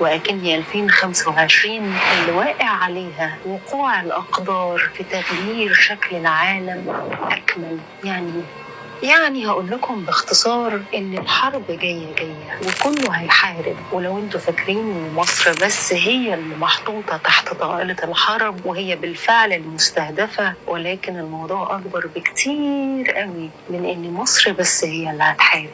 وأكني 2025 اللي واقع عليها وقوع الأقدار في تغيير شكل العالم أكمل. يعني هقول لكم باختصار إن الحرب جاية وكله هيحارب. ولو انتوا فاكرين إن مصر بس هي اللي محطوطة تحت طائلة الحرب وهي بالفعل المستهدفة، ولكن الموضوع أكبر بكتير قوي من إن مصر بس هي اللي هتحارب.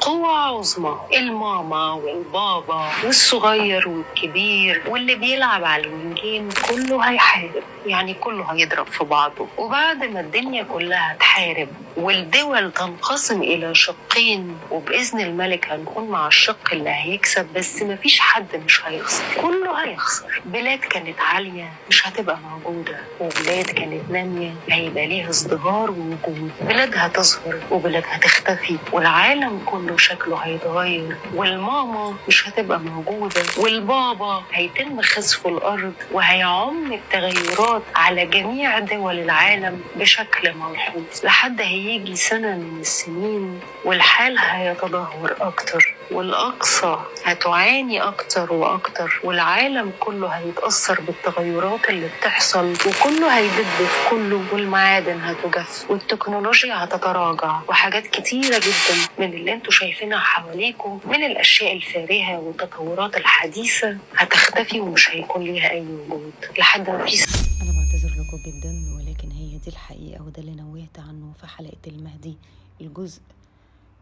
قوة عظمى، الماما والبابا والصغير والكبير واللي بيلعب على الوينجين كله هيحارب. يعني كله هيضرب في بعضه. وبعد ما الدنيا كلها تحارب والدول تنقسم إلى شقين، وبإذن الملك هنكون مع الشق اللي هيكسب، بس مفيش حد مش هيخسر، كله هيخسر. بلاد كانت عالية مش هتبقى موجودة، وبلاد كانت نامية هيبقى ليها ازدهار ووجود. بلاد هتظهر وبلاد هتختفي، والعالم كله شكله هيتغير، والماما مش هتبقى موجودة، والبابا هيتم خسف الأرض وهيعم التغيرات على جميع دول العالم بشكل ملحوظ، لحد هيجي سنة من السنين والحال هيتدهور أكتر، والأقصى هتعاني أكتر وأكتر، والعالم كله هيتأثر بالتغيرات اللي بتحصل، وكله هيدب في كله، والمعادن هتجف، والتكنولوجيا هتتراجع، وحاجات كتيرة جدا من اللي انتوا شايفينها حواليكم من الأشياء الفارهة والتطورات الحديثة هتختفي ومش هيكون ليها أي وجود لحد ما في. أنا بعتذر لكم جدا، ولكن هي دي الحقيقة وده اللي نوهت عنه في حلقة المهدي، الجزء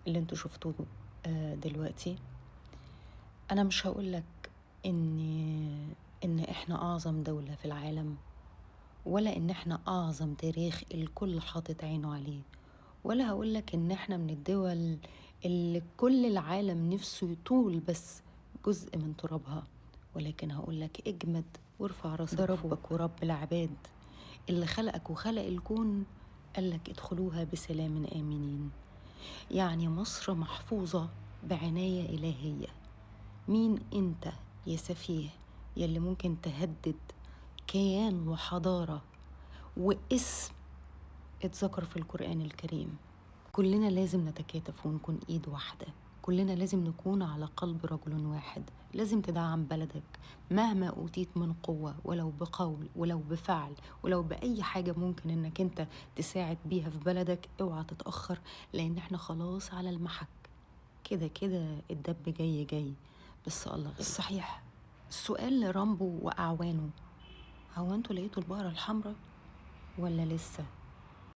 اللي انتوا شفتوه دلوقتي. أنا مش هقولك إن إحنا أعظم دولة في العالم، ولا إن إحنا أعظم تاريخ الكل حاطط عينه عليه، ولا هقولك إن إحنا من الدول اللي كل العالم نفسه يطول بس جزء من ترابها، ولكن هقولك اجمد وارفع راسك. ده ربك ورب العباد اللي خلقك وخلق الكون، قالك ادخلوها بسلام آمنين. يعني مصر محفوظة بعناية إلهية. مين انت يا سفيه يلي ممكن تهدد كيان وحضارة واسم اتذكر في القرآن الكريم؟ كلنا لازم نتكاتف ونكون ايد واحدة، كلنا لازم نكون على قلب رجل واحد. لازم تدعم بلدك مهما أوتيت من قوة، ولو بقول ولو بفعل ولو بأي حاجة ممكن انك انت تساعد بيها في بلدك. اوعى تتأخر، لان احنا خلاص على المحك. كده الدب جاي. بس الله غير. صحيح، السؤال لرامبو وأعوانه، هو انتوا لقيتوا البقرة الحمراء ولا لسه؟